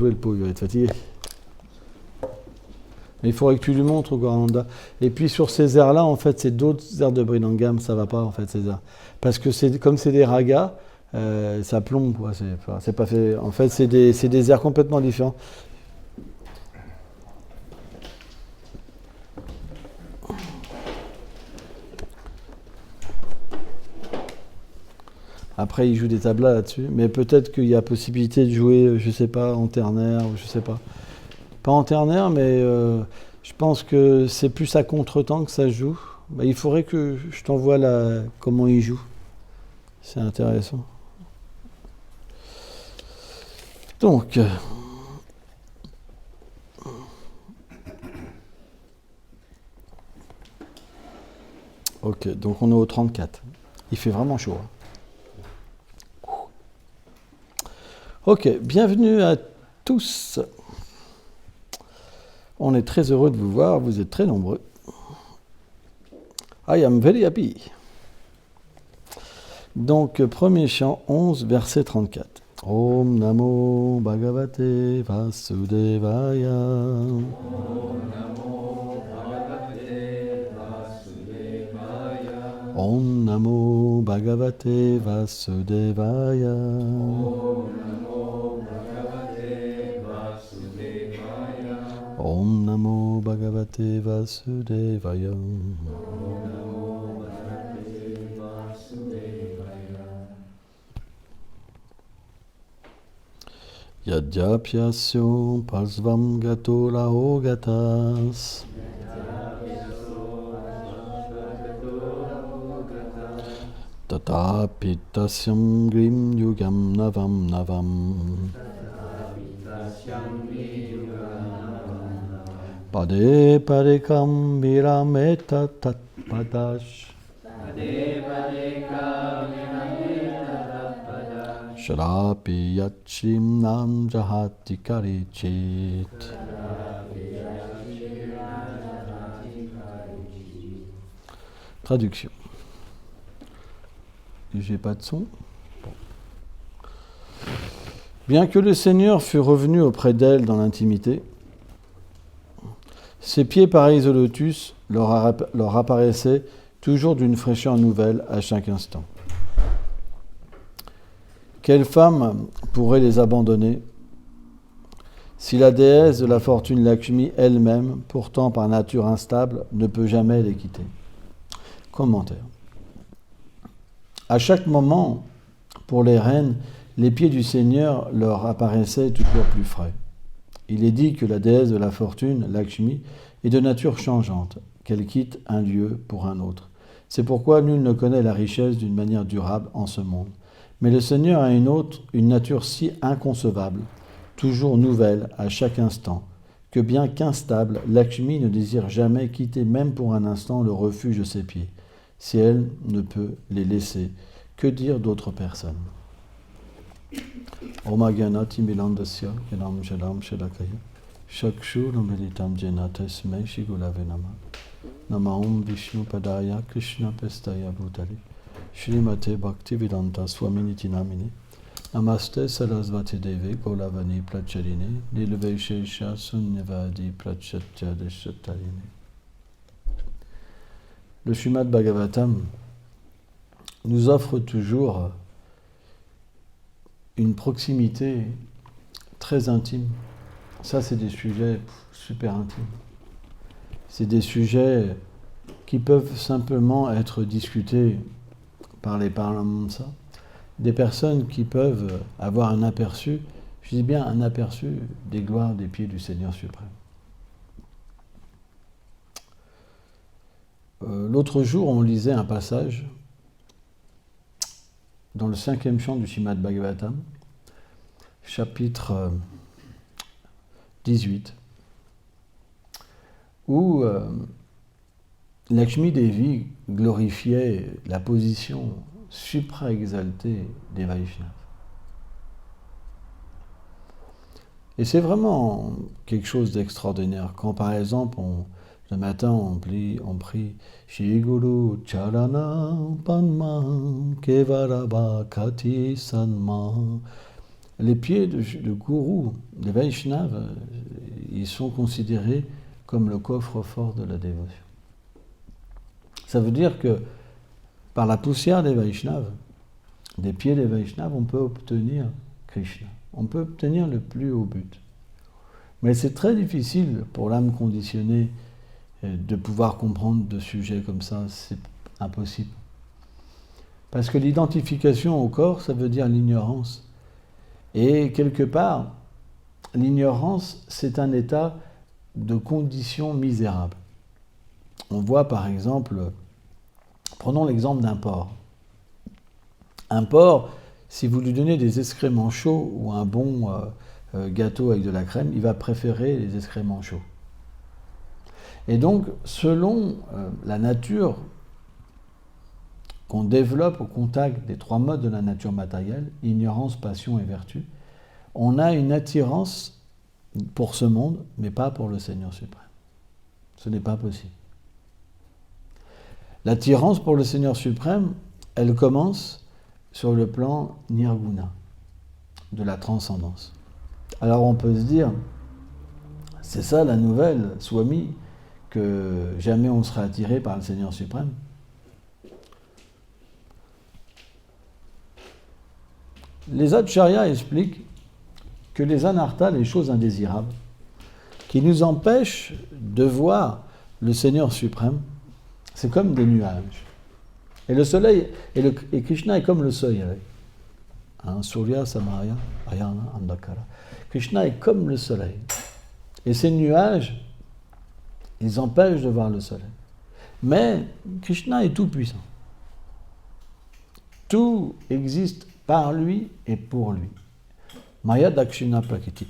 Le pot, il va être fatigué. Mais il faudrait que tu lui montres au Goranda. Et puis sur ces airs-là, en fait, c'est d'autres airs de Brinangam, ça va pas en fait ces airs. Parce que comme c'est des ragas, ça plombe quoi. C'est pas fait. En fait, c'est des airs complètement différents. Après, il joue des tablas là-dessus, mais peut-être qu'il y a possibilité de jouer, je sais pas, en ternaire, ou je sais pas. Pas en ternaire, mais je pense que c'est plus à contre-temps que ça se joue. Bah, il faudrait que je t'envoie comment il joue. C'est intéressant. Donc, ok, donc on est au 34. Il fait vraiment chaud. Ok, bienvenue à tous. On est très heureux de vous voir, vous êtes très nombreux. I am very happy. Donc, premier chant, 11, verset 34. Om Namo Bhagavate Vasudevaya. Om Namo Bhagavate Vasudevaya. Om Namo Bhagavate Vasudevaya. Om Namo Bhagavate Vasudevaya. Yadyapyasyo pasvam gato laogatas. Tatapi tasyam grim yugam navam navam. Pade padekam virameta tat padash. Shrapi yachim nam jahati karichit. Traduction. J'ai pas de son. Bon. Bien que le Seigneur fût revenu auprès d'elle dans l'intimité, ses pieds pareils au lotus leur apparaissaient toujours d'une fraîcheur nouvelle à chaque instant. Quelle femme pourrait les abandonner si la déesse de la fortune Lakshmi elle-même, pourtant par nature instable, ne peut jamais les quitter? Commentaire. À chaque moment, pour les reines, les pieds du Seigneur leur apparaissaient toujours plus frais. Il est dit que la déesse de la fortune, Lakshmi, est de nature changeante, qu'elle quitte un lieu pour un autre. C'est pourquoi nul ne connaît la richesse d'une manière durable en ce monde. Mais le Seigneur a une nature si inconcevable, toujours nouvelle à chaque instant, que bien qu'instable, Lakshmi ne désire jamais quitter même pour un instant le refuge de ses pieds. Si elle ne peut les laisser, que dire d'autres personnes? Om Agyanati Milandasya Yanam Shalam Shadakaya Shakshu Namilitam Jena Tasmai Shigulave Nama Nama Om Vishnu Padaya Krishna Pestaya Bhutali Shrimate Bhaktivedanta Swaminiti Namini Namaste Sarasvati Devi Golavani Pracharini Nilveshesha Sunyavadi Prachatya Deshatarine. Le Srimad Bhagavatam nous offre toujours une proximité très intime. Ça, c'est des sujets super intimes. C'est des sujets qui peuvent simplement être discutés par les paramahamsa. Des personnes qui peuvent avoir un aperçu, je dis bien un aperçu des gloires des pieds du Seigneur suprême. L'autre jour, on lisait un passage dans le 5e chant du Srimad Bhagavatam, chapitre 18, où Lakshmi Devi glorifiait la position supra-exaltée des Vaishnavas. Et c'est vraiment quelque chose d'extraordinaire. Quand par exemple, le matin, on prie Shri Guru Charana Panma Kevaraba Kati Sanma. les pieds de gourou, des Vaishnavas, ils sont considérés comme le coffre-fort de la dévotion. Ça veut dire que par la poussière des Vaishnavas, des pieds des Vaishnavas, on peut obtenir Krishna. On peut obtenir le plus haut but. Mais c'est très difficile pour l'âme conditionnée de pouvoir comprendre de sujets comme ça, c'est impossible. Parce que l'identification au corps, ça veut dire l'ignorance. Et quelque part, l'ignorance, c'est un état de condition misérable. On voit par exemple, prenons l'exemple d'un porc. Un porc, si vous lui donnez des excréments chauds ou un bon gâteau avec de la crème, il va préférer les excréments chauds. Et donc, selon la nature qu'on développe au contact des trois modes de la nature matérielle, ignorance, passion et vertu, on a une attirance pour ce monde, mais pas pour le Seigneur suprême. Ce n'est pas possible. L'attirance pour le Seigneur suprême, elle commence sur le plan nirguna, de la transcendance. Alors on peut se dire, c'est ça la nouvelle, Swami, que jamais on sera attiré par le Seigneur suprême. Les Acharyas expliquent que les anarthas, les choses indésirables, qui nous empêchent de voir le Seigneur suprême, c'est comme des nuages. Et le soleil, et Krishna est comme le soleil. Surya Samaya Ayana Andakara. Krishna est comme le soleil. Et ces nuages, ils empêchent de voir le soleil. Mais Krishna est tout puissant. Tout existe par lui et pour lui. Maya Dakshina Prakriti.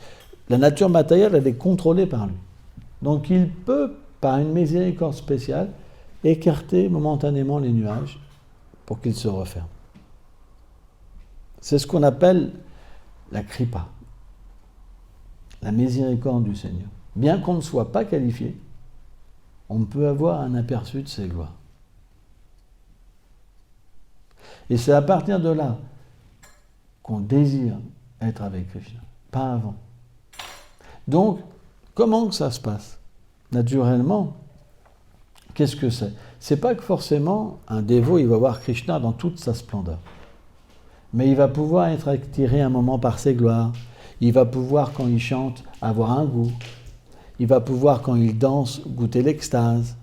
La nature matérielle, elle est contrôlée par lui. Donc il peut, par une miséricorde spéciale, écarter momentanément les nuages pour qu'ils se referment. C'est ce qu'on appelle la kripa, la miséricorde du Seigneur. Bien qu'on ne soit pas qualifié, on peut avoir un aperçu de ses gloires. Et c'est à partir de là qu'on désire être avec Krishna, pas avant. Donc, comment que ça se passe ? Naturellement, qu'est-ce que c'est ? C'est pas que forcément un dévot, il va voir Krishna dans toute sa splendeur. Mais il va pouvoir être attiré un moment par ses gloires. Il va pouvoir, quand il chante, avoir un goût. Il va pouvoir, quand il danse, goûter l'extase,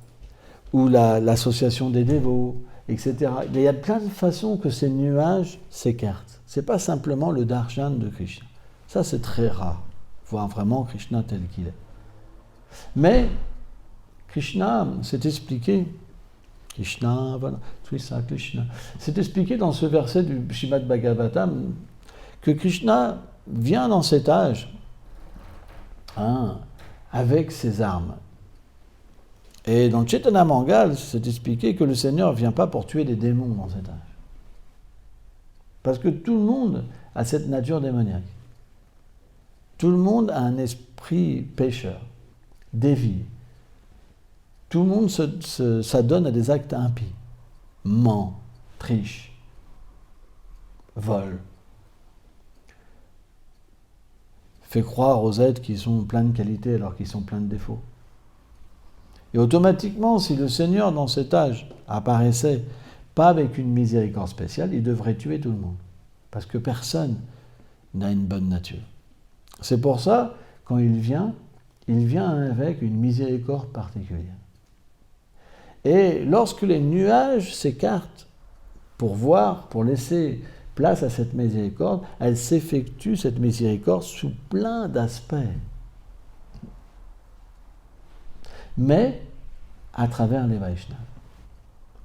ou l'association des dévots, etc. Il y a plein de façons que ces nuages s'écartent. Ce n'est pas simplement le darshan de Krishna. Ça, c'est très rare, voir vraiment Krishna tel qu'il est. Mais Krishna s'est expliqué, Krishna, voilà, tout ça, Krishna. C'est expliqué dans ce verset du Srimad Bhagavatam que Krishna vient dans cet âge avec ses armes. Et dans le Chaitanya Mangal, c'est expliqué que le Seigneur ne vient pas pour tuer des démons dans cet âge. Parce que tout le monde a cette nature démoniaque. Tout le monde a un esprit pécheur, dévié. Tout le monde s'adonne à des actes impies. Ment, triche, vole. Fait croire aux êtres qui sont pleins de qualités alors qu'ils sont pleins de défauts. Et automatiquement, si le Seigneur, dans cet âge, apparaissait pas avec une miséricorde spéciale, il devrait tuer tout le monde. Parce que personne n'a une bonne nature. C'est pour ça, quand il vient avec une miséricorde particulière. Et lorsque les nuages s'écartent pour voir, pour laisser place à cette miséricorde, elle s'effectue, cette miséricorde, sous plein d'aspects. Mais à travers les Vaishnavas,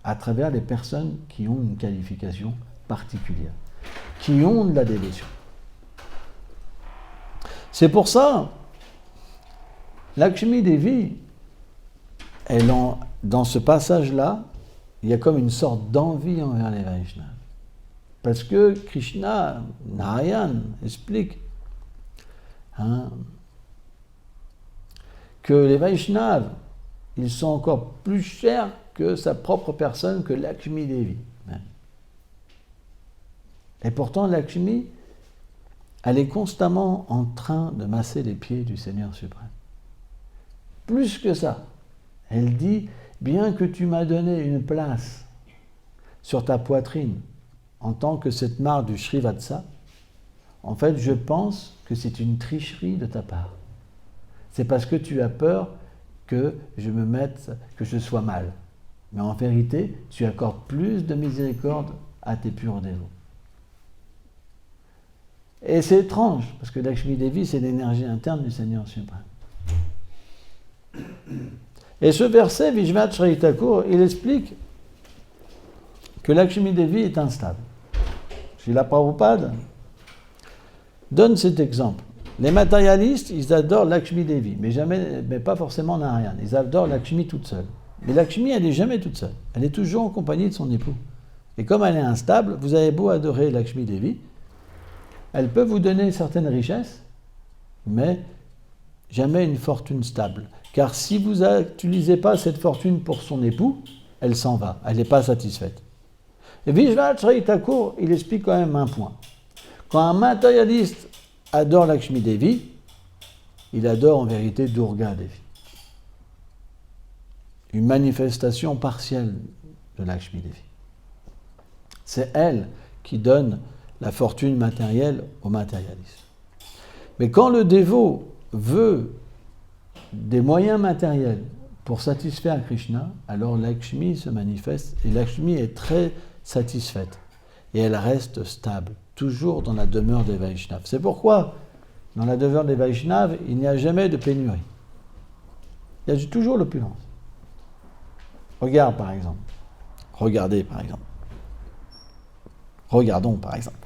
à travers les personnes qui ont une qualification particulière, qui ont de la dévotion. C'est pour ça, Lakshmi Devi, dans ce passage-là, il y a comme une sorte d'envie envers les Vaishnavas. Parce que Krishna, Narayan, explique que les Vaishnavas, ils sont encore plus chers que sa propre personne, que Lakshmi Devi. Et pourtant, Lakshmi, elle est constamment en train de masser les pieds du Seigneur suprême. Plus que ça, elle dit, bien que tu m'as donné une place sur ta poitrine en tant que cette marque du Srivatsa, en fait, je pense que c'est une tricherie de ta part. C'est parce que tu as peur que je sois mal. Mais en vérité, tu accordes plus de miséricorde à tes purs dévots. Et c'est étrange, parce que Lakshmi Devi, c'est l'énergie interne du Seigneur suprême. Et ce verset, Vishwanath Chaitanya Thakur, il explique que Lakshmi Devi est instable. Srila Prabhupada donne cet exemple. Les matérialistes, ils adorent Lakshmi Devi, mais pas forcément Narayana. Ils adorent Lakshmi toute seule. Mais Lakshmi, elle n'est jamais toute seule. Elle est toujours en compagnie de son époux. Et comme elle est instable, vous avez beau adorer Lakshmi Devi, elle peut vous donner certaines richesses, mais jamais une fortune stable. Car si vous n'utilisez pas cette fortune pour son époux, elle s'en va, elle n'est pas satisfaite. Et Vishwanath Chaitanya Thakur, il explique quand même un point. Quand un matérialiste adore Lakshmi Devi, il adore en vérité Durga Devi. Une manifestation partielle de Lakshmi Devi. C'est elle qui donne la fortune matérielle au matérialiste. Mais quand le dévot veut des moyens matériels pour satisfaire Krishna, alors Lakshmi se manifeste et Lakshmi est très satisfaite et elle reste stable, toujours dans la demeure des Vaishnavas. C'est pourquoi dans la demeure des Vaishnavas, il n'y a jamais de pénurie. Il y a toujours l'opulence. Regardez par exemple. Regardons par exemple.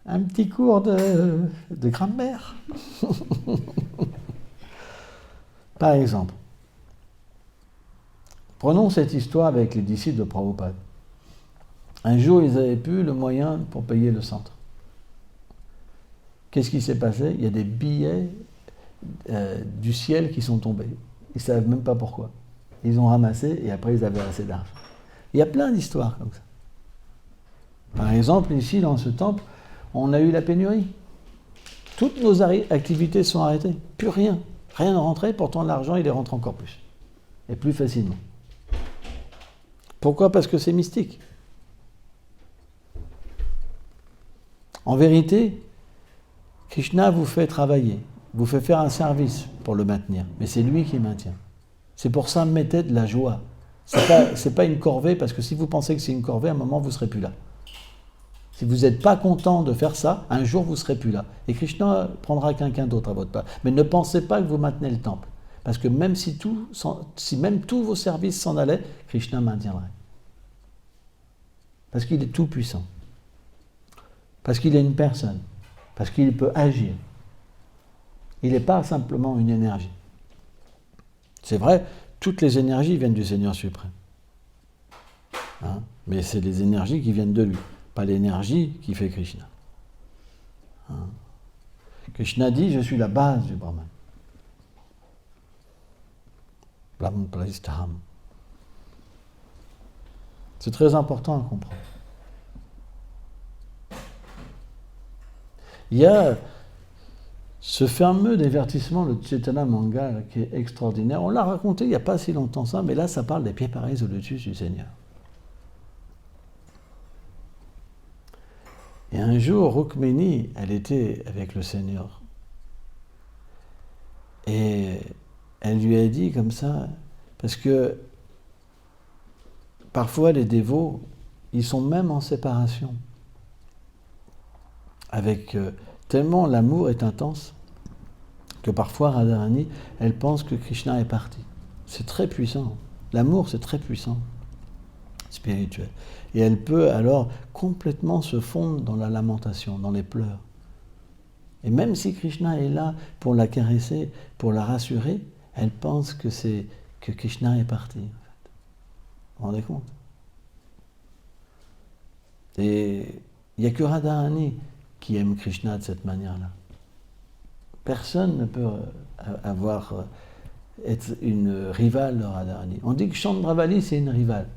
Un petit cours de grammaire. Par exemple, prenons cette histoire avec les disciples de Prabhupada. Un jour, ils n'avaient plus le moyen pour payer le centre. Qu'est-ce qui s'est passé? Il y a des billets du ciel qui sont tombés. Ils ne savent même pas pourquoi. Ils ont ramassé et après ils avaient assez d'argent. Il y a plein d'histoires comme ça. Par exemple, ici, dans ce temple, on a eu la pénurie. Toutes nos activités sont arrêtées. Plus rien. Rien ne rentrait, pourtant l'argent, il est rentré encore plus. Et plus facilement. Pourquoi? Parce que c'est mystique. En vérité, Krishna vous fait travailler, vous fait faire un service pour le maintenir, mais c'est lui qui maintient. C'est pour ça, mettez de la joie. C'est pas une corvée, parce que si vous pensez que c'est une corvée, à un moment, vous ne serez plus là. Si vous n'êtes pas content de faire ça, un jour, vous ne serez plus là. Et Krishna prendra quelqu'un d'autre à votre place. Mais ne pensez pas que vous maintenez le temple. Parce que même si même tous vos services s'en allaient, Krishna maintiendrait. Parce qu'il est tout puissant. Parce qu'il est une personne. Parce qu'il peut agir. Il n'est pas simplement une énergie. C'est vrai, toutes les énergies viennent du Seigneur suprême. Mais c'est les énergies qui viennent de lui, pas l'énergie qui fait Krishna. Krishna dit, je suis la base du Brahman. Brahman Prastaham. C'est très important à comprendre. Il y a ce fameux divertissement, le Chaitanya Mangal, qui est extraordinaire. On l'a raconté il n'y a pas si longtemps ça, mais là, ça parle des pieds pareils au lotus du Seigneur. Et un jour, Rukmini, elle était avec le Seigneur. Et elle lui a dit comme ça, parce que parfois les dévots, ils sont même en séparation. Avec tellement l'amour est intense que parfois Radharani, elle pense que Krishna est parti. C'est très puissant. L'amour, c'est très puissant, spirituel. Et elle peut alors complètement se fondre dans la lamentation, dans les pleurs. Et même si Krishna est là pour la caresser, pour la rassurer, elle pense que Krishna est parti. En fait. Vous vous rendez compte? Et il n'y a que Radharani qui aime Krishna de cette manière-là. Personne ne peut être une rivale de Radharani. On dit que Chandravali, c'est une rivale.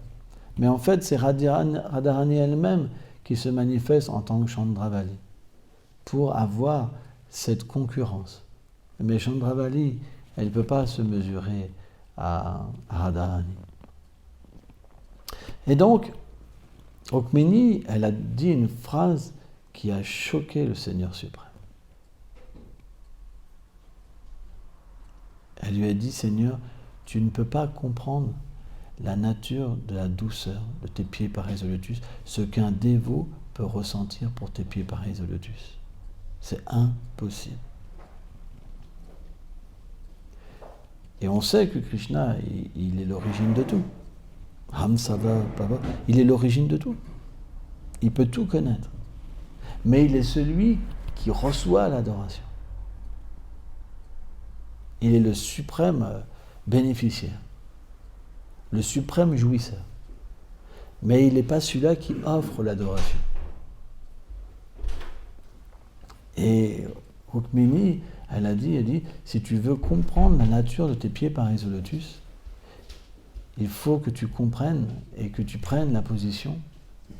Mais en fait, c'est Radharani elle-même qui se manifeste en tant que Chandravali, pour avoir cette concurrence. Mais Chandravali, elle ne peut pas se mesurer à Radharani. Et donc, Rukmini, elle a dit une phrase qui a choqué le Seigneur suprême. Elle lui a dit, Seigneur, tu ne peux pas comprendre la nature de la douceur de tes pieds pareils au lotus, ce qu'un dévot peut ressentir pour tes pieds pareils au lotus. C'est impossible. Et on sait que Krishna, il est l'origine de tout. Hamsava, Baba, il est l'origine de tout. Il peut tout connaître. Mais il est celui qui reçoit l'adoration. Il est le suprême bénéficiaire, le suprême jouisseur. Mais il n'est pas celui-là qui offre l'adoration. Et Rukmini, elle dit, si tu veux comprendre la nature de tes pieds pareils au lotus, il faut que tu comprennes et que tu prennes la position,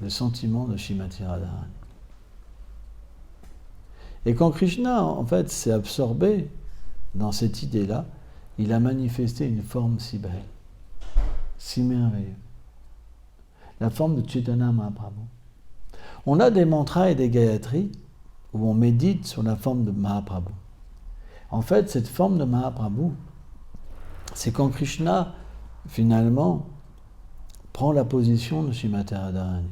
le sentiment de Srimati Radharani. Et quand Krishna, en fait, s'est absorbé dans cette idée-là, il a manifesté une forme si belle, si merveilleuse. La forme de Chaitanya Mahaprabhu. On a des mantras et des gayatris où on médite sur la forme de Mahaprabhu. En fait, cette forme de Mahaprabhu, c'est quand Krishna, finalement, prend la position de Srimati Radharani,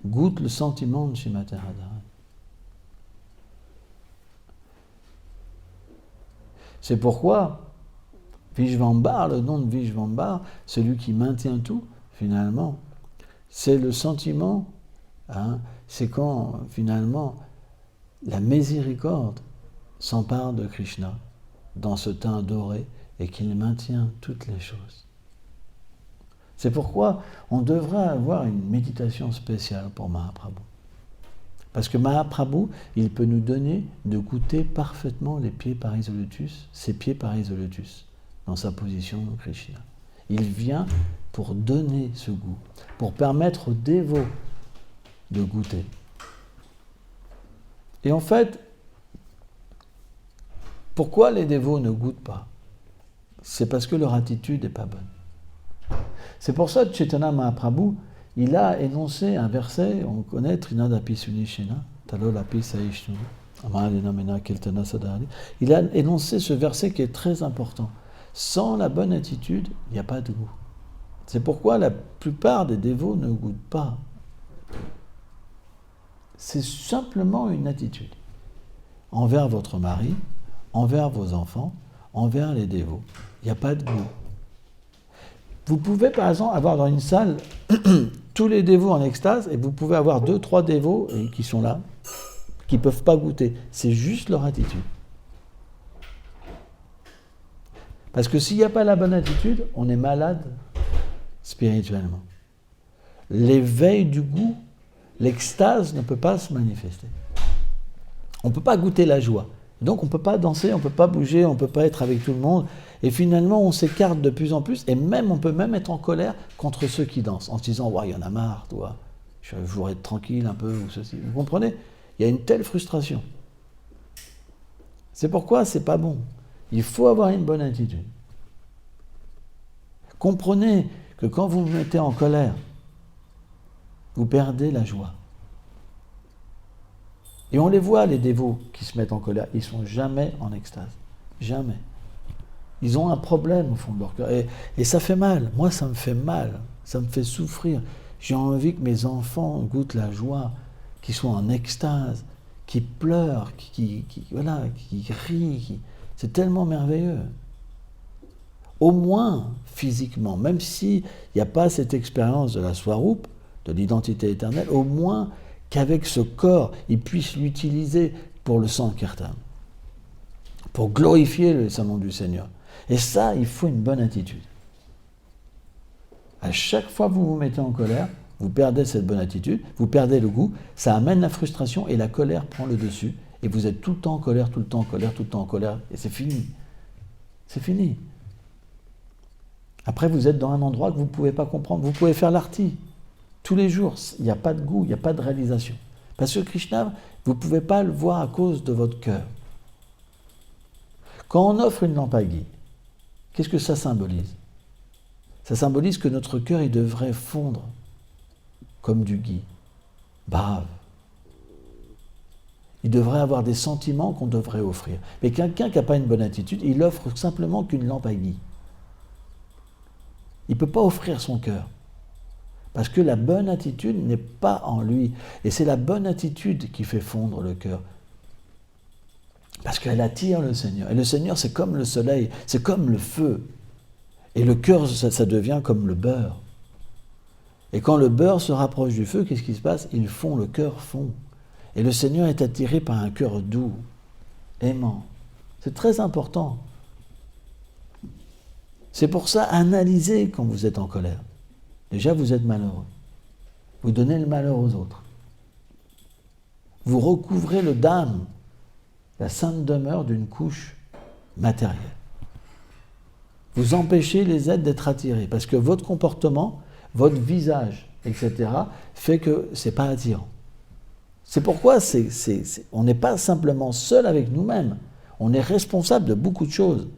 goûte le sentiment de Srimati Radharani. C'est pourquoi Vishvambar, le nom de Vishvambar, celui qui maintient tout, finalement, c'est le sentiment, c'est quand, finalement, la miséricorde s'empare de Krishna dans ce teint doré et qu'il maintient toutes les choses. C'est pourquoi on devrait avoir une méditation spéciale pour Mahaprabhu. Parce que Mahaprabhu, il peut nous donner de goûter parfaitement les pieds pareils au lotus, ses pieds pareils au lotus, dans sa position de Krishna. Il vient pour donner ce goût, pour permettre aux dévots de goûter. Et en fait, pourquoi les dévots ne goûtent pas? C'est parce que leur attitude n'est pas bonne. C'est pour ça que Chaitanya Mahaprabhu, il a énoncé un verset, on connaît Trinadapi Sunishena, Talolapi Saishnu, Amadena Mena Keltana Sadhari. Il a énoncé ce verset qui est très important. Sans la bonne attitude, il n'y a pas de goût. C'est pourquoi la plupart des dévots ne goûtent pas. C'est simplement une attitude. Envers votre mari, envers vos enfants, envers les dévots. Il n'y a pas de goût. Vous pouvez par exemple avoir dans une salle tous les dévots en extase et vous pouvez avoir 2-3 dévots qui sont là, qui ne peuvent pas goûter. C'est juste leur attitude. Parce que s'il n'y a pas la bonne attitude, on est malade spirituellement. L'éveil du goût, l'extase ne peut pas se manifester. On ne peut pas goûter la joie. Donc on ne peut pas danser, on ne peut pas bouger, on ne peut pas être avec tout le monde. Et finalement, on s'écarte de plus en plus. Et même, on peut même être en colère contre ceux qui dansent, en se disant « Ouais, il y en a marre, toi. Je voudrais être tranquille un peu, ou ceci. » Vous comprenez? Il y a une telle frustration. C'est pourquoi c'est pas bon. Il faut avoir une bonne attitude. Comprenez que quand vous vous mettez en colère, vous perdez la joie. Et on les voit, les dévots qui se mettent en colère, ils ne sont jamais en extase. Jamais. Ils ont un problème au fond de leur cœur. Et ça fait mal. Moi, ça me fait mal. Ça me fait souffrir. J'ai envie que mes enfants goûtent la joie, qu'ils soient en extase, qu'ils pleurent, qu'ils rient. C'est tellement merveilleux. Au moins physiquement, même s'il n'y a pas cette expérience de la Swarup, de l'identité éternelle, au moins qu'avec ce corps, ils puissent l'utiliser pour le Sankirtan, pour glorifier le nom du Seigneur. Et ça, il faut une bonne attitude. À chaque fois que vous vous mettez en colère, vous perdez cette bonne attitude, vous perdez le goût, ça amène la frustration et la colère prend le dessus. Et vous êtes tout le temps en colère, tout le temps en colère, tout le temps en colère, et c'est fini. C'est fini. Après, vous êtes dans un endroit que vous ne pouvez pas comprendre. Vous pouvez faire l'arti. Tous les jours, il n'y a pas de goût, il n'y a pas de réalisation. Parce que Krishna, vous ne pouvez pas le voir à cause de votre cœur. Quand on offre une lampe à ghee, qu'est-ce que ça symbolise? Ça symbolise que notre cœur, il devrait fondre comme du ghee. Brave. Il devrait avoir des sentiments qu'on devrait offrir. Mais quelqu'un qui n'a pas une bonne attitude, il offre simplement qu'une lampe à ghee. Il ne peut pas offrir son cœur. Parce que la bonne attitude n'est pas en lui. Et c'est la bonne attitude qui fait fondre le cœur. Parce qu'elle attire le Seigneur. Et le Seigneur, c'est comme le soleil, c'est comme le feu. Et le cœur, ça devient comme le beurre. Et quand le beurre se rapproche du feu, qu'est-ce qui se passe? Il fond, le cœur fond. Et le Seigneur est attiré par un cœur doux, aimant. C'est très important. C'est pour ça, analysez quand vous êtes en colère. Déjà, vous êtes malheureux. Vous donnez le malheur aux autres. Vous recouvrez le dame, la sainte demeure d'une couche matérielle. Vous empêchez les êtres d'être attirés, parce que votre comportement, votre visage, etc., fait que ce n'est pas attirant. C'est pourquoi on n'est pas simplement seul avec nous-mêmes. On est responsable de beaucoup de choses.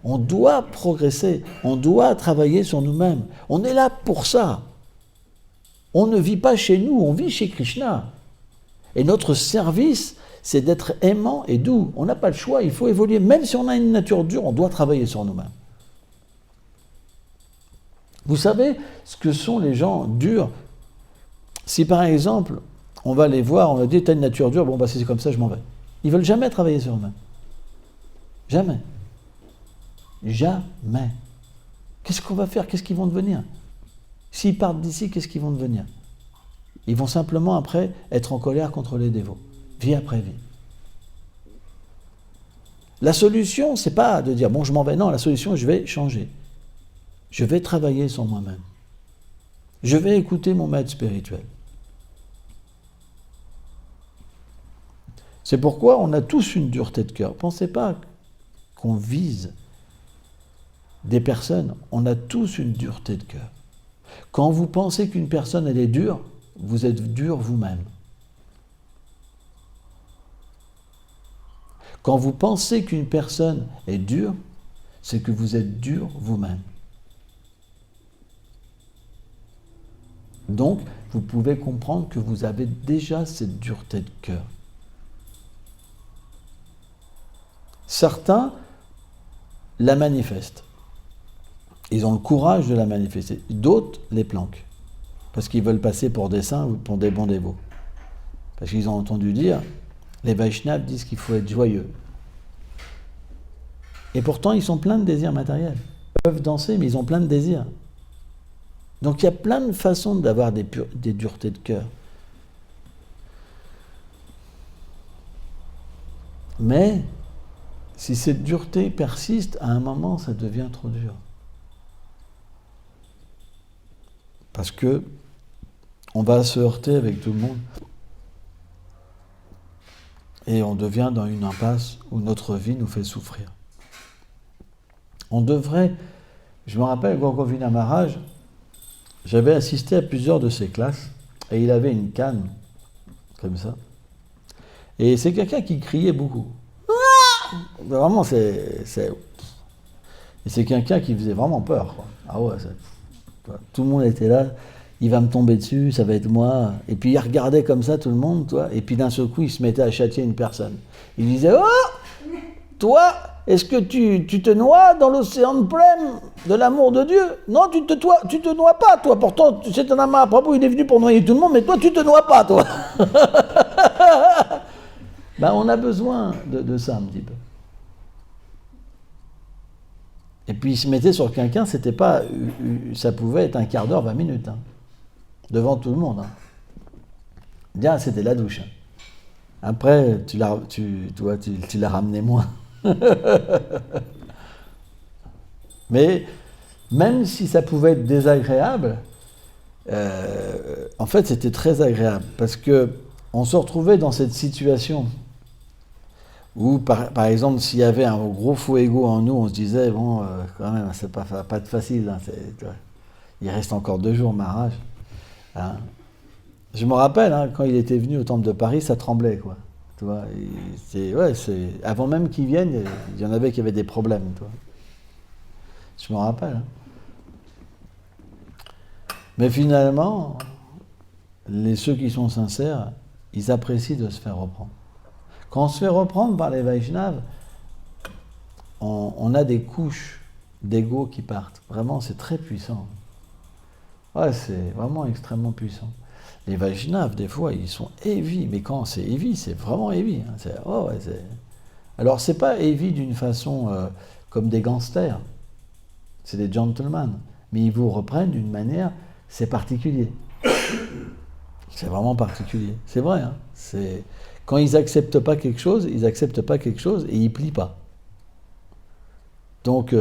On doit progresser, on doit travailler sur nous-mêmes. On est là pour ça. On ne vit pas chez nous, on vit chez Krishna. Et notre service, c'est d'être aimant et doux. On n'a pas le choix, il faut évoluer. Même si on a une nature dure, on doit travailler sur nous-mêmes. Vous savez ce que sont les gens durs? Si par exemple, on va les voir, on leur dit, t'as une nature dure, bon, bah, si c'est comme ça, je m'en vais. Ils ne veulent jamais travailler sur eux-mêmes. Jamais. Jamais. Qu'est-ce qu'on va faire? Qu'est-ce qu'ils vont devenir? S'ils partent d'ici, qu'est-ce qu'ils vont devenir? Ils vont simplement, après, être en colère contre les dévots. Vie après vie. La solution, c'est pas de dire, bon, je m'en vais. Non, la solution, je vais changer. Je vais travailler sur moi-même. Je vais écouter mon maître spirituel. C'est pourquoi on a tous une dureté de cœur. Pensez pas qu'on vise des personnes. On a tous une dureté de cœur. Quand vous pensez qu'une personne, elle est dure, vous êtes dur vous-même. Quand vous pensez qu'une personne est dure, c'est que vous êtes dur vous-même. Donc, vous pouvez comprendre que vous avez déjà cette dureté de cœur. Certains la manifestent. Ils ont le courage de la manifester. D'autres les planquent. Parce qu'ils veulent passer pour des saints ou pour des bons dévots. Parce qu'ils ont entendu dire, les Vaishnavas disent qu'il faut être joyeux. Et pourtant, ils sont pleins de désirs matériels. Ils peuvent danser, mais ils ont plein de désirs. Donc il y a plein de façons d'avoir des duretés de cœur. Mais si cette dureté persiste, à un moment, ça devient trop dur. Parce que on va se heurter avec tout le monde. Et on devient dans une impasse où notre vie nous fait souffrir. On devrait... Je me rappelle, Gogovina Maharaj, j'avais assisté à plusieurs de ses classes, et il avait une canne, comme ça. Et c'est quelqu'un qui criait beaucoup. Vraiment, et c'est quelqu'un qui faisait vraiment peur, quoi. Ah ouais, tout le monde était là, il va me tomber dessus, ça va être moi. Et puis il regardait comme ça tout le monde, toi, et puis d'un seul coup, il se mettait à châtier une personne. Il disait, oh, toi, est-ce que tu te noies dans l'océan de Prem de l'amour de Dieu? Non, tu te noies pas, toi. Pourtant, Chaitanya Mahaprabhu, il est venu pour noyer tout le monde, mais toi, tu te noies pas, toi. Ben, on a besoin de ça un petit peu. Et puis il se mettait sur quelqu'un, c'était pas, ça pouvait être un quart d'heure, 20 minutes, hein, devant tout le monde. Hein. Bien, c'était la douche. Hein. Après, tu l'as ramené moins. Mais même si ça pouvait être désagréable, en fait c'était très agréable parce que on se retrouvait dans cette situation Ou par exemple, s'il y avait un gros faux ego en nous, on se disait, bon, quand même, c'est pas de facile. Hein, il reste encore 2 jours, Maharaj. Hein. Je me rappelle, hein, quand il était venu au temple de Paris, ça tremblait, quoi. Tu vois, avant même qu'il vienne, il y en avait qui avaient des problèmes, tu vois. Je me rappelle. Hein. Mais finalement, ceux qui sont sincères, ils apprécient de se faire reprendre. Quand on se fait reprendre par les Vaishnavas, on a des couches d'ego qui partent. Vraiment, c'est très puissant. Ouais, c'est vraiment extrêmement puissant. Les Vaishnavas, des fois, ils sont heavy, mais quand c'est heavy, c'est vraiment heavy. Hein. Alors, c'est pas heavy d'une façon comme des gangsters. C'est des gentlemen. Mais ils vous reprennent d'une manière, c'est particulier. C'est vraiment particulier. C'est vrai. Hein. Quand ils n'acceptent pas quelque chose, ils n'acceptent pas quelque chose et ils plient pas. Donc,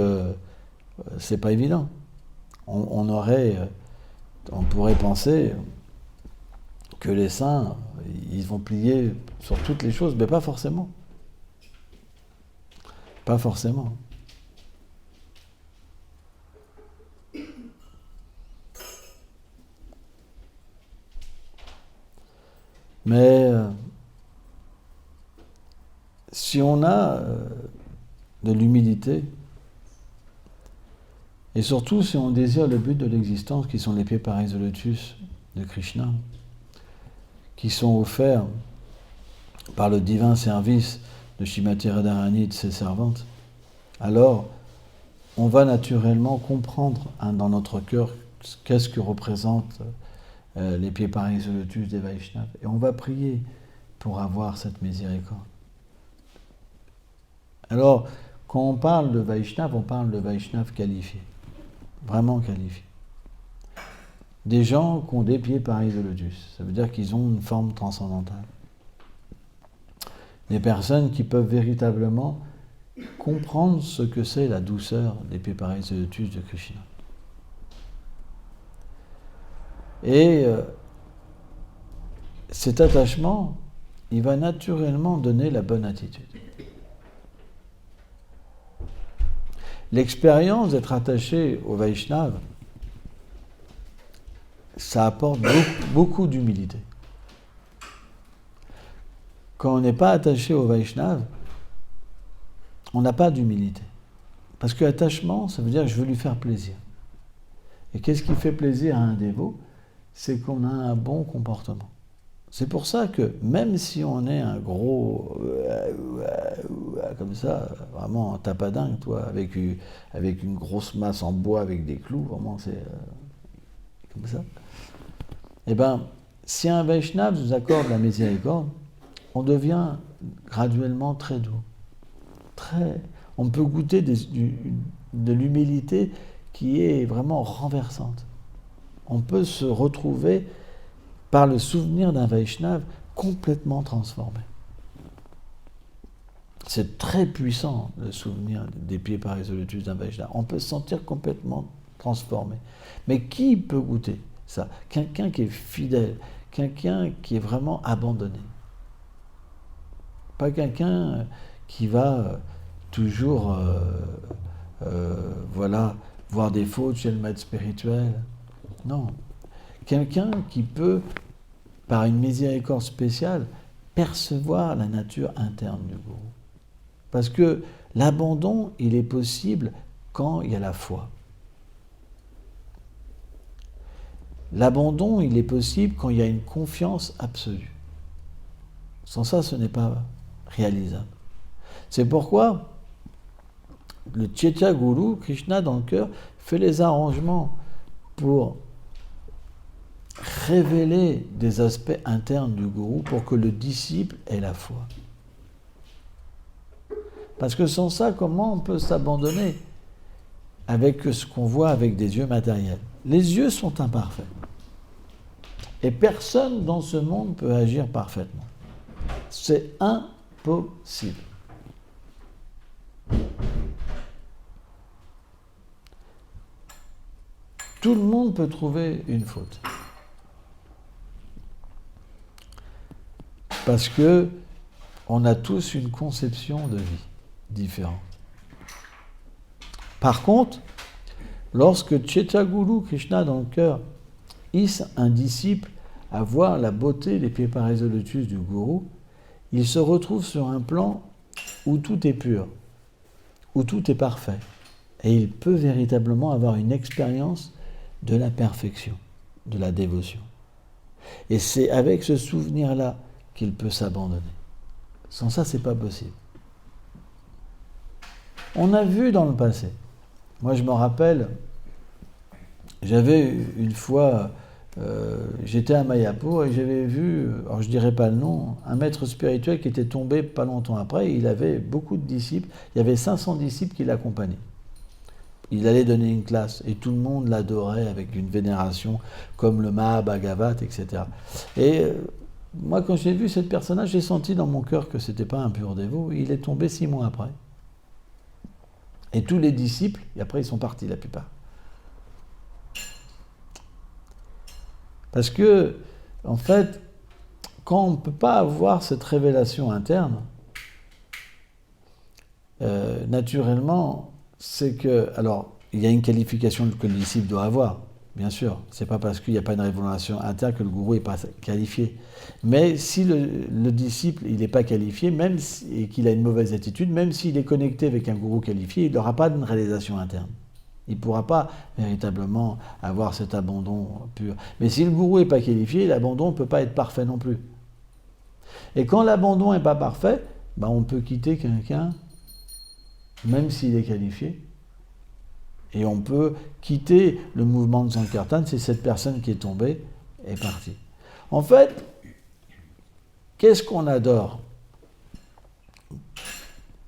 c'est pas évident. On pourrait penser que les saints, ils vont plier sur toutes les choses, mais pas forcément. Pas forcément. Mais si on a de l'humilité, et surtout si on désire le but de l'existence, qui sont les pieds pareils de lotus de Krishna, qui sont offerts par le divin service de Shrimati Radharani et de ses servantes, alors on va naturellement comprendre dans notre cœur qu'est-ce que représentent les pieds pareils de lotus des Vaishnavas, et on va prier pour avoir cette miséricorde. Alors, quand on parle de Vaishnava, on parle de Vaishnava qualifiés, vraiment qualifiés. Des gens qui ont des pieds pareils de lotus, ça veut dire qu'ils ont une forme transcendantale. Des personnes qui peuvent véritablement comprendre ce que c'est la douceur des pieds pareils de lotus de Krishna. Et cet attachement, il va naturellement donner la bonne attitude. L'expérience d'être attaché au Vaishnava, ça apporte beaucoup d'humilité. Quand on n'est pas attaché au Vaishnava, on n'a pas d'humilité. Parce que l'attachement, ça veut dire que je veux lui faire plaisir. Et qu'est-ce qui fait plaisir à un dévot? C'est qu'on a un bon comportement. C'est pour ça que même si on est un gros comme ça, vraiment un tapadingue, toi, avec une grosse masse en bois avec des clous, vraiment c'est comme ça. Eh bien, si un Vaishnava nous accorde la miséricorde, on devient graduellement très doux. On peut goûter de l'humilité qui est vraiment renversante. On peut se retrouver par le souvenir d'un Vaishnava complètement transformé. C'est très puissant, le souvenir des pieds pareils de lotus d'un Vaishnava. On peut se sentir complètement transformé. Mais qui peut goûter ça? Quelqu'un qui est fidèle, quelqu'un qui est vraiment abandonné. Pas quelqu'un qui va toujours voir des fautes chez le maître spirituel. Non. Quelqu'un qui peut, par une miséricorde spéciale, percevoir la nature interne du gourou. Parce que l'abandon, il est possible quand il y a la foi. L'abandon, il est possible quand il y a une confiance absolue. Sans ça, ce n'est pas réalisable. C'est pourquoi le Chaitya Guru, Krishna dans le cœur, fait les arrangements pour révéler des aspects internes du gourou pour que le disciple ait la foi. Parce que sans ça, comment on peut s'abandonner avec ce qu'on voit avec des yeux matériels? Les yeux sont imparfaits. Et personne dans ce monde peut agir parfaitement. C'est impossible. Tout le monde peut trouver une faute. Parce que on a tous une conception de vie différente. Par contre, lorsque Chetaguru, Krishna dans le cœur, hisse un disciple à voir la beauté des Pipares lotus du gourou, il se retrouve sur un plan où tout est pur, où tout est parfait. Et il peut véritablement avoir une expérience de la perfection, de la dévotion. Et c'est avec ce souvenir-là qu'il peut s'abandonner. Sans ça, c'est pas possible. On a vu dans le passé. Moi, je me rappelle, j'avais une fois, j'étais à Mayapur et j'avais vu, alors je dirais pas le nom, un maître spirituel qui était tombé pas longtemps après. Il avait beaucoup de disciples. Il y avait 500 disciples qui l'accompagnaient. Il allait donner une classe et tout le monde l'adorait avec une vénération comme le Mahabhagavat, etc. Et moi, quand j'ai vu cette personne-là, j'ai senti dans mon cœur que ce n'était pas un pur dévot. Il est tombé 6 mois après. Et tous les disciples, et après ils sont partis la plupart. Parce que, en fait, quand on ne peut pas avoir cette révélation interne, naturellement, c'est que, alors, il y a une qualification que le disciple doit avoir, bien sûr. C'est pas parce qu'il n'y a pas une révélation interne que le gourou n'est pas qualifié. Mais si le disciple il n'est pas qualifié, même et qu'il a une mauvaise attitude, même s'il est connecté avec un gourou qualifié, il n'aura pas de réalisation interne. Il ne pourra pas véritablement avoir cet abandon pur. Mais si le gourou n'est pas qualifié, l'abandon ne peut pas être parfait non plus. Et quand l'abandon n'est pas parfait, ben on peut quitter quelqu'un même s'il est qualifié, et on peut quitter le mouvement de Sankirtan si cette personne qui est tombée est partie. En fait, qu'est-ce qu'on adore?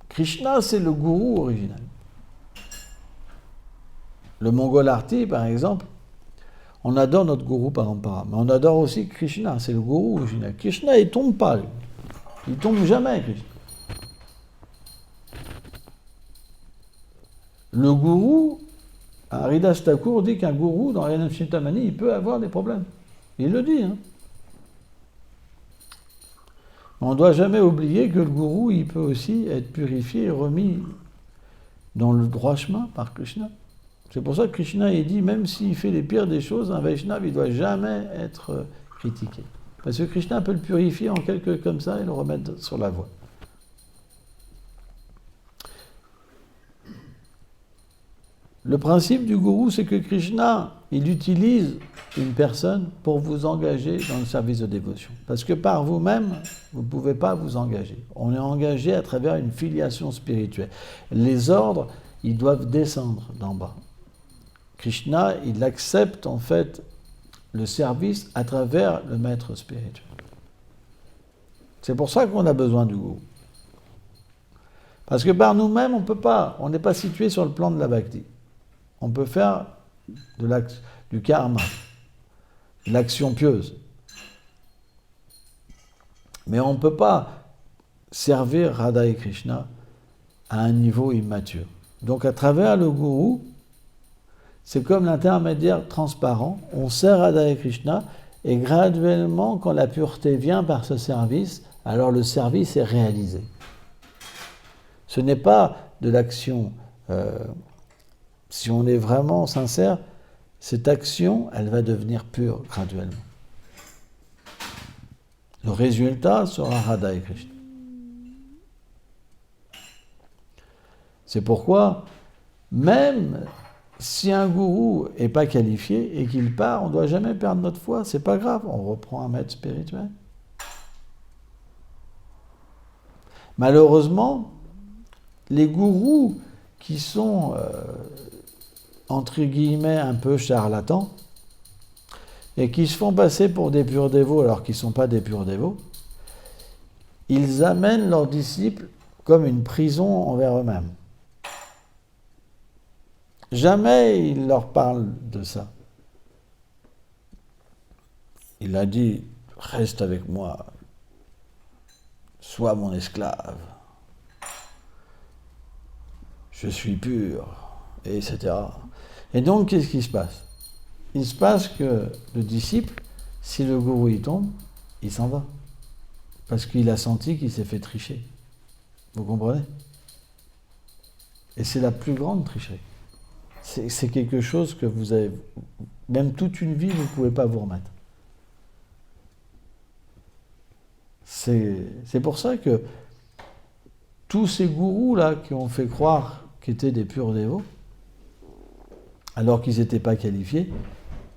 Krishna, c'est le gourou original. Le Mangalarti, par exemple, on adore notre gourou Parampara, mais on adore aussi Krishna, c'est le gourou original. Krishna, il ne tombe pas, lui. Il ne tombe jamais, Krishna. Le gourou, Haridas Thakur dit qu'un gourou, dans Yanam Chintamani, il peut avoir des problèmes. Il le dit. Hein. On ne doit jamais oublier que le gourou, il peut aussi être purifié et remis dans le droit chemin par Krishna. C'est pour ça que Krishna, il dit, même s'il fait les pires des choses, un Vaishnava, il ne doit jamais être critiqué. Parce que Krishna peut le purifier en quelque comme ça et le remettre sur la voie. Le principe du gourou, c'est que Krishna, il utilise une personne pour vous engager dans le service de dévotion. Parce que par vous-même, vous ne pouvez pas vous engager. On est engagé à travers une filiation spirituelle. Les ordres, ils doivent descendre d'en bas. Krishna, il accepte en fait le service à travers le maître spirituel. C'est pour ça qu'on a besoin du gourou. Parce que par nous-mêmes, on ne peut pas, on n'est pas situé sur le plan de la bhakti. On peut faire du karma, de l'action pieuse. Mais on ne peut pas servir Radha et Krishna à un niveau immature. Donc à travers le gourou, c'est comme l'intermédiaire transparent. On sert Radha et Krishna et graduellement, quand la pureté vient par ce service, alors le service est réalisé. Ce n'est pas de l'action... si on est vraiment sincère, cette action, elle va devenir pure graduellement. Le résultat sera Radha et Krishna. C'est pourquoi, même si un gourou n'est pas qualifié et qu'il part, on ne doit jamais perdre notre foi. C'est pas grave, on reprend un maître spirituel. Malheureusement, les gourous qui sont... entre guillemets, un peu charlatans, et qui se font passer pour des purs dévots alors qu'ils ne sont pas des purs dévots, ils amènent leurs disciples comme une prison envers eux-mêmes. Jamais ils leur parlent de ça. Il a dit, reste avec moi, sois mon esclave, je suis pur, etc. Et donc, qu'est-ce qui se passe? Il se passe que le disciple, si le gourou y tombe, il s'en va. parce qu'il a senti qu'il s'est fait tricher. Vous comprenez? Et c'est la plus grande tricherie. C'est quelque chose que vous avez, même toute une vie, vous ne pouvez pas vous remettre. C'est pour ça que tous ces gourous-là qui ont fait croire qu'ils étaient des purs dévots, alors qu'ils n'étaient pas qualifiés,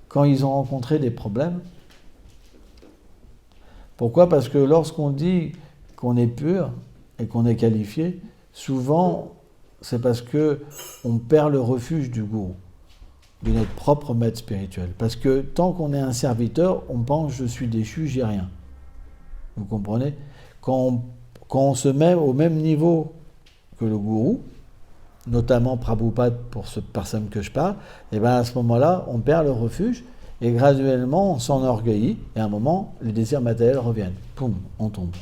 quand ils ont rencontré des problèmes. Pourquoi? Parce que lorsqu'on dit qu'on est pur et qu'on est qualifié, souvent c'est parce qu'on perd le refuge du gourou, de notre propre maître spirituel. Parce que tant qu'on est un serviteur, on pense je suis déchu, j'ai rien. Vous comprenez? Quand on se met au même niveau que le gourou, notamment Prabhupada pour cette personne que je parle, et bien à ce moment-là, on perd le refuge et graduellement on s'enorgueillit et à un moment, les désirs matériels reviennent. Poum, on tombe.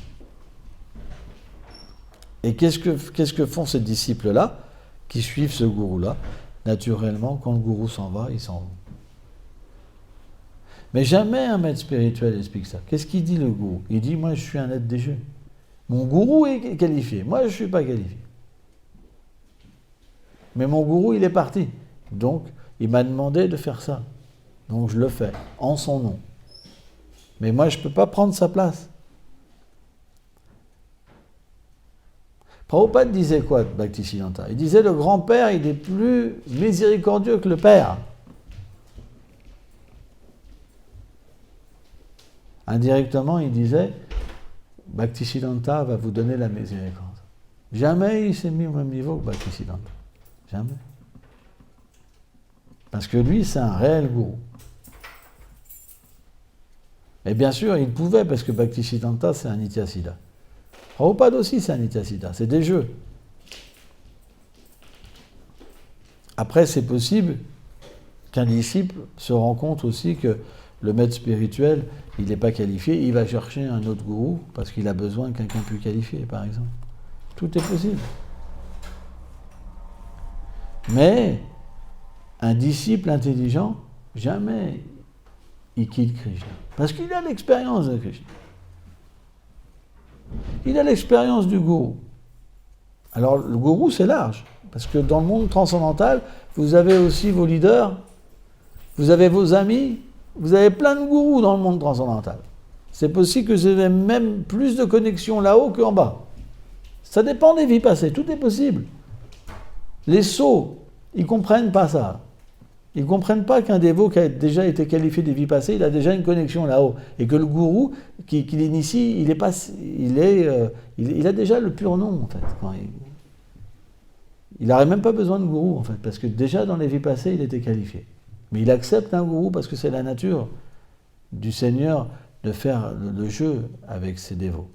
Et qu'est-ce que font ces disciples-là qui suivent ce gourou-là? Naturellement, quand le gourou s'en va, ils s'en vont. Mais jamais un maître spirituel explique ça. Qu'est-ce qu'il dit le gourou? Il dit, moi je suis un être déchu. Mon gourou est qualifié, moi je ne suis pas qualifié. Mais mon gourou, il est parti. Donc, il m'a demandé de faire ça. Donc, je le fais, en son nom. Mais moi, je ne peux pas prendre sa place. Prabhupada disait quoi de Bhaktisiddhanta? Il disait, le grand-père, il est plus miséricordieux que le père. Indirectement, il disait, Bhaktisiddhanta va vous donner la miséricorde. Jamais il s'est mis au même niveau que Bhaktisiddhanta. Jamais. Parce que lui, c'est un réel gourou. Et bien sûr, il pouvait, parce que Bhaktisiddhanta, c'est un Nityasiddha. Prabhupada aussi, c'est un Nityasiddha. C'est des jeux. Après, c'est possible qu'un disciple se rend compte aussi que le maître spirituel, il n'est pas qualifié, il va chercher un autre gourou parce qu'il a besoin de quelqu'un plus qualifié, par exemple. Tout est possible. Mais un disciple intelligent, jamais il quitte Krishna. Parce qu'il a l'expérience de Krishna. Il a l'expérience du gourou. Alors le gourou, c'est large. Parce que dans le monde transcendantal, vous avez aussi vos leaders, vous avez vos amis, vous avez plein de gourous dans le monde transcendantal. C'est possible que vous ayez même plus de connexions là-haut qu'en bas. Ça dépend des vies passées, tout est possible. Les sots, ils ne comprennent pas ça. Ils ne comprennent pas qu'un dévot qui a déjà été qualifié des vies passées, il a déjà une connexion là-haut. Et que le gourou qui l'initie, il a déjà le pur nom, en fait. Il n'aurait même pas besoin de gourou, en fait, parce que déjà dans les vies passées, il était qualifié. Mais il accepte un gourou parce que c'est la nature du Seigneur de faire le jeu avec ses dévots.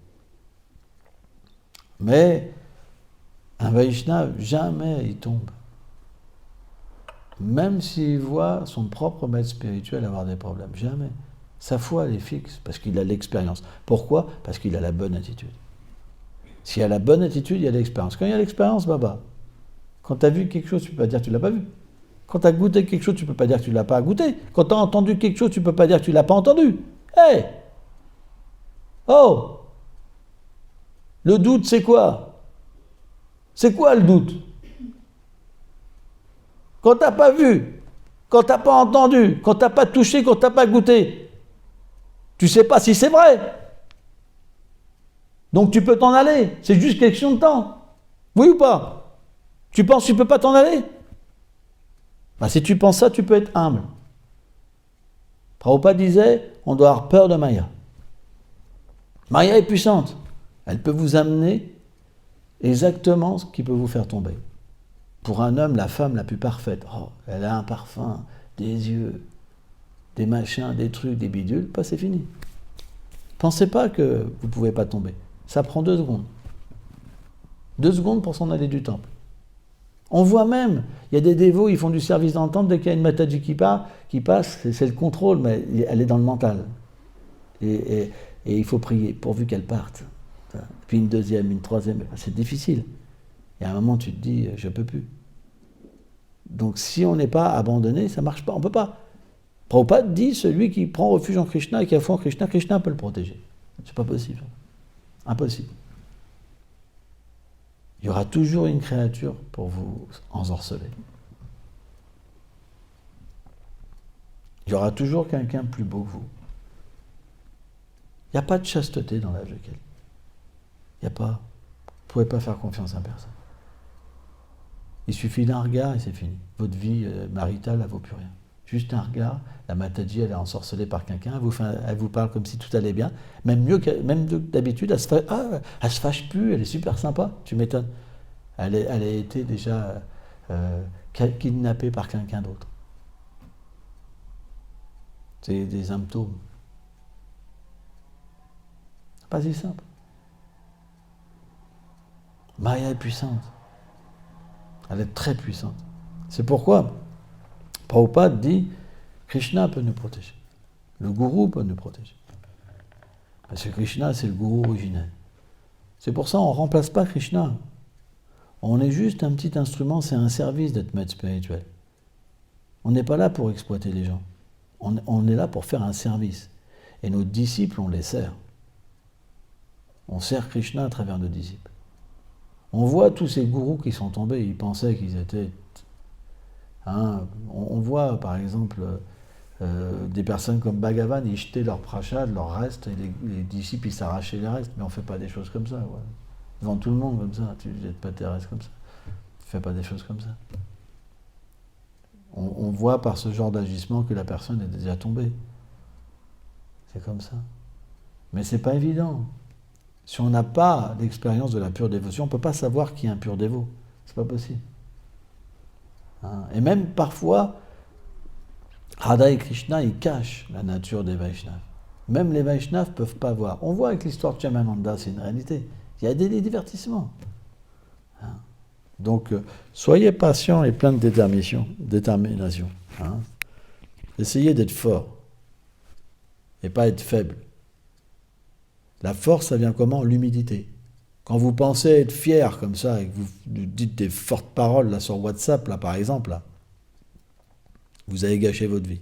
Mais un Vaishnava, jamais il tombe. Même s'il voit son propre maître spirituel avoir des problèmes, jamais. Sa foi, elle est fixe, parce qu'il a l'expérience. Pourquoi? Parce qu'il a la bonne attitude. S'il y a la bonne attitude, il y a l'expérience. Quand il y a l'expérience, baba. Quand tu as vu quelque chose, tu ne peux pas dire que tu ne l'as pas vu. Quand tu as goûté quelque chose, tu ne peux pas dire que tu ne l'as pas goûté. Quand tu as entendu quelque chose, tu ne peux pas dire que tu ne l'as pas entendu. Hé! Oh! Le doute, c'est quoi? C'est quoi le doute? Quand tu n'as pas vu, quand tu n'as pas entendu, quand tu n'as pas touché, quand tu n'as pas goûté, tu ne sais pas si c'est vrai. Donc tu peux t'en aller. C'est juste question de temps. Oui ou pas? Tu penses que tu ne peux pas t'en aller? Ben, si tu penses ça, tu peux être humble. Prabhupada disait, on doit avoir peur de Maya. Maya est puissante. Elle peut vous amener exactement ce qui peut vous faire tomber. Pour un homme, la femme la plus parfaite, oh, elle a un parfum, des yeux, des machins, des trucs, des bidules, pas c'est fini. Pensez pas que vous ne pouvez pas tomber. Ça prend 2 secondes. 2 secondes pour s'en aller du temple. On voit même, il y a des dévots, ils font du service dans le temple, dès qu'il y a une Mataji qui passe, c'est le contrôle, mais elle est dans le mental. Et il faut prier, pourvu qu'elle parte. Puis une deuxième, une troisième, c'est difficile. Et à un moment, tu te dis, je ne peux plus. Donc si on n'est pas abandonné, ça ne marche pas, on ne peut pas. Prabhupada dit, celui qui prend refuge en Krishna et qui a foi en Krishna, Krishna peut le protéger. C'est pas possible. Impossible. Il y aura toujours une créature pour vous ensorceler. Il y aura toujours quelqu'un plus beau que vous. Il n'y a pas de chasteté dans l'âge de Kali. Il n'y a pas. Vous ne pouvez pas faire confiance à personne. Il suffit d'un regard et c'est fini. Votre vie maritale, elle ne vaut plus rien. Juste un regard, la Mataji, elle est ensorcelée par quelqu'un, elle vous parle comme si tout allait bien. Même d'habitude, elle se fâche plus, elle est super sympa, tu m'étonnes. Elle a été déjà kidnappée par quelqu'un d'autre. C'est des symptômes. C'est pas si simple. Maya est puissante. Elle est très puissante. C'est pourquoi Prabhupada dit Krishna peut nous protéger. Le gourou peut nous protéger. Parce que Krishna, c'est le gourou originel. C'est pour ça qu'on ne remplace pas Krishna. On est juste un petit instrument, c'est un service d'être maître spirituel. On n'est pas là pour exploiter les gens. On est là pour faire un service. Et nos disciples, on les sert. On sert Krishna à travers nos disciples. On voit tous ces gourous qui sont tombés, ils pensaient qu'ils étaient... on voit par exemple des personnes comme Bhagavan, ils jetaient leur prachad, leur reste, et les disciples ils s'arrachaient les restes, mais on ne fait pas des choses comme ça. Ouais. Devant tout le monde comme ça, tu ne jettes pas tes restes comme ça. Tu ne fais pas des choses comme ça. On voit par ce genre d'agissement que la personne est déjà tombée. C'est comme ça. Mais c'est pas évident. Si on n'a pas l'expérience de la pure dévotion, on ne peut pas savoir qui est un pur dévot. C'est pas possible. Et même parfois, Radha et Krishna, ils cachent la nature des Vaishnavas. Même les Vaishnavas ne peuvent pas voir. On voit avec l'histoire de Chamananda, c'est une réalité. Il y a des divertissements. Donc, soyez patients et plein de détermination. Essayez d'être fort et pas être faible. La force, ça vient comment? L'humilité. Quand vous pensez être fier comme ça et que vous dites des fortes paroles là, sur WhatsApp, là, par exemple, là, vous avez gâché votre vie.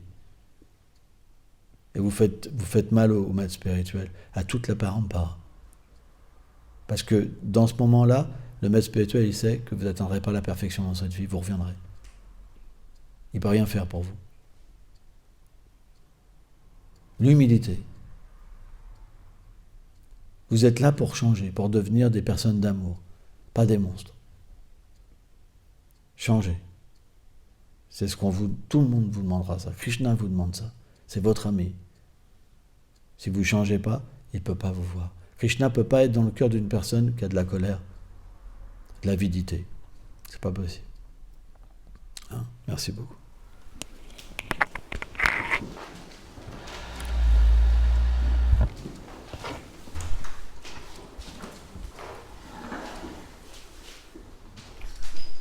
Et vous faites mal au maître spirituel, à toute la parampara. Parce que dans ce moment-là, le maître spirituel, il sait que vous n'atteindrez pas la perfection dans cette vie, vous reviendrez. Il ne peut rien faire pour vous. L'humilité. Vous êtes là pour changer, pour devenir des personnes d'amour, pas des monstres. Changez. C'est ce tout le monde vous demandera ça. Krishna vous demande ça. C'est votre ami. Si vous ne changez pas, il ne peut pas vous voir. Krishna ne peut pas être dans le cœur d'une personne qui a de la colère, de l'avidité. C'est pas possible. Merci beaucoup.